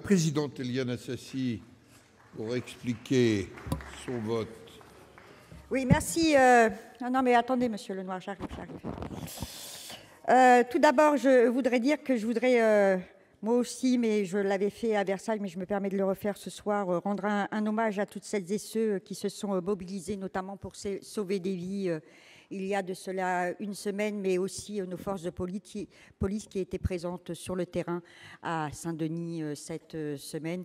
présidente Éliane Assassi pour expliquer son vote. Oui, merci. Non, mais attendez, monsieur Lenoir, j'arrive. Tout d'abord, je voudrais dire que moi aussi, mais je l'avais fait à Versailles, mais je me permets de le refaire ce soir, rendre un hommage à toutes celles et ceux qui se sont mobilisés, notamment pour sauver des vies. Il y a de cela une semaine, mais aussi nos forces de police qui étaient présentes sur le terrain à Saint-Denis cette semaine.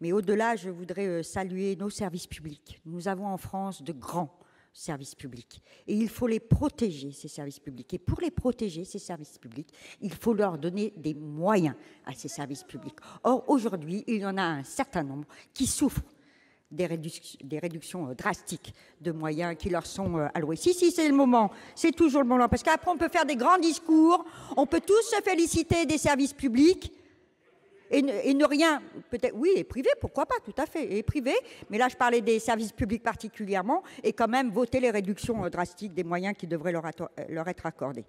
Mais au-delà, je voudrais saluer nos services publics. Nous avons en France de grands services publics. Et il faut les protéger, ces services publics. Et pour les protéger, ces services publics, il faut leur donner des moyens à ces services publics. Or, aujourd'hui, il y en a un certain nombre qui souffrent des réductions drastiques de moyens qui leur sont alloués. Si, c'est le moment, c'est toujours le moment. Parce qu'après, on peut faire des grands discours, on peut tous se féliciter des services publics, et ne rien, peut-être, oui, et privé, pourquoi pas, tout à fait, et privé, mais là je parlais des services publics particulièrement, et quand même voter les réductions drastiques des moyens qui devraient leur être accordés.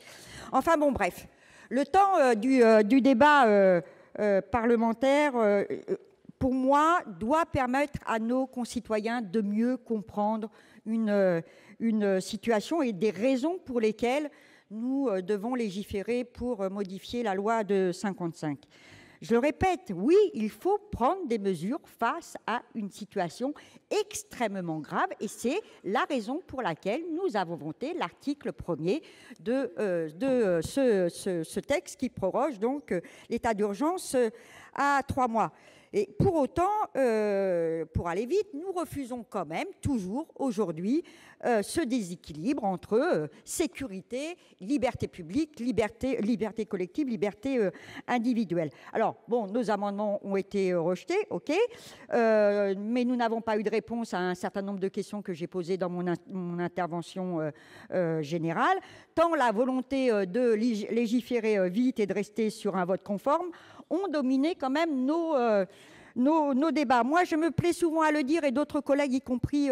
Enfin bon, bref, le temps du débat parlementaire, pour moi, doit permettre à nos concitoyens de mieux comprendre une situation et des raisons pour lesquelles nous devons légiférer pour modifier la loi de 1955. Je le répète, oui, il faut prendre des mesures face à une situation extrêmement grave et c'est la raison pour laquelle nous avons voté l'article 1er de ce texte qui proroge donc l'état d'urgence à 3 mois. Et pour autant, pour aller vite, nous refusons quand même toujours aujourd'hui ce déséquilibre entre sécurité, liberté publique, liberté collective, liberté individuelle. Alors, bon, nos amendements ont été rejetés, ok, mais nous n'avons pas eu de réponse à un certain nombre de questions que j'ai posées dans mon intervention générale. Tant la volonté de légiférer vite et de rester sur un vote conforme ont dominé quand même nos débats. Moi, je me plais souvent à le dire, et d'autres collègues, y compris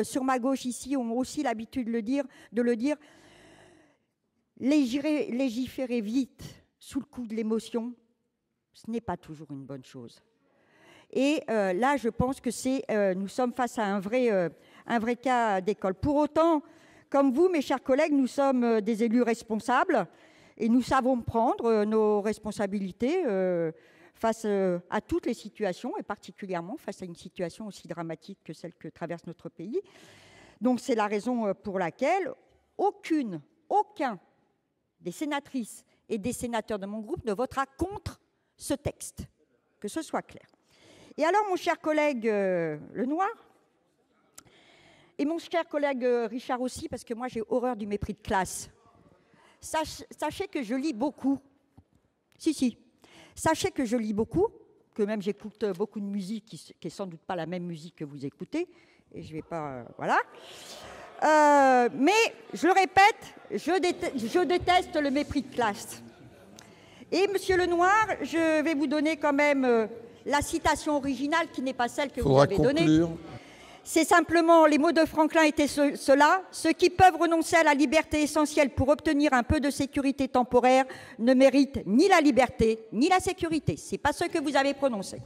sur ma gauche ici, ont aussi l'habitude de le dire. Légiférer vite, sous le coup de l'émotion, ce n'est pas toujours une bonne chose. Et là, je pense que nous sommes face à un vrai cas d'école. Pour autant, comme vous, mes chers collègues, nous sommes des élus responsables, et nous savons prendre nos responsabilités face à toutes les situations, et particulièrement face à une situation aussi dramatique que celle que traverse notre pays. Donc c'est la raison pour laquelle aucun des sénatrices et des sénateurs de mon groupe ne votera contre ce texte, que ce soit clair. Et alors, mon cher collègue Lenoir, et mon cher collègue Richard aussi, parce que moi j'ai horreur du mépris de classe, sachez que je lis beaucoup. Si. Sachez que je lis beaucoup, que même j'écoute beaucoup de musique qui n'est sans doute pas la même musique que vous écoutez. Et je ne vais pas... voilà. Mais, je le répète, je déteste le mépris de classe. Et, monsieur Lenoir, je vais vous donner quand même la citation originale qui n'est pas celle que vous avez donnée. C'est simplement, les mots de Franklin étaient ceux-là: ceux qui peuvent renoncer à la liberté essentielle pour obtenir un peu de sécurité temporaire ne méritent ni la liberté ni la sécurité. Ce n'est pas ce que vous avez prononcé.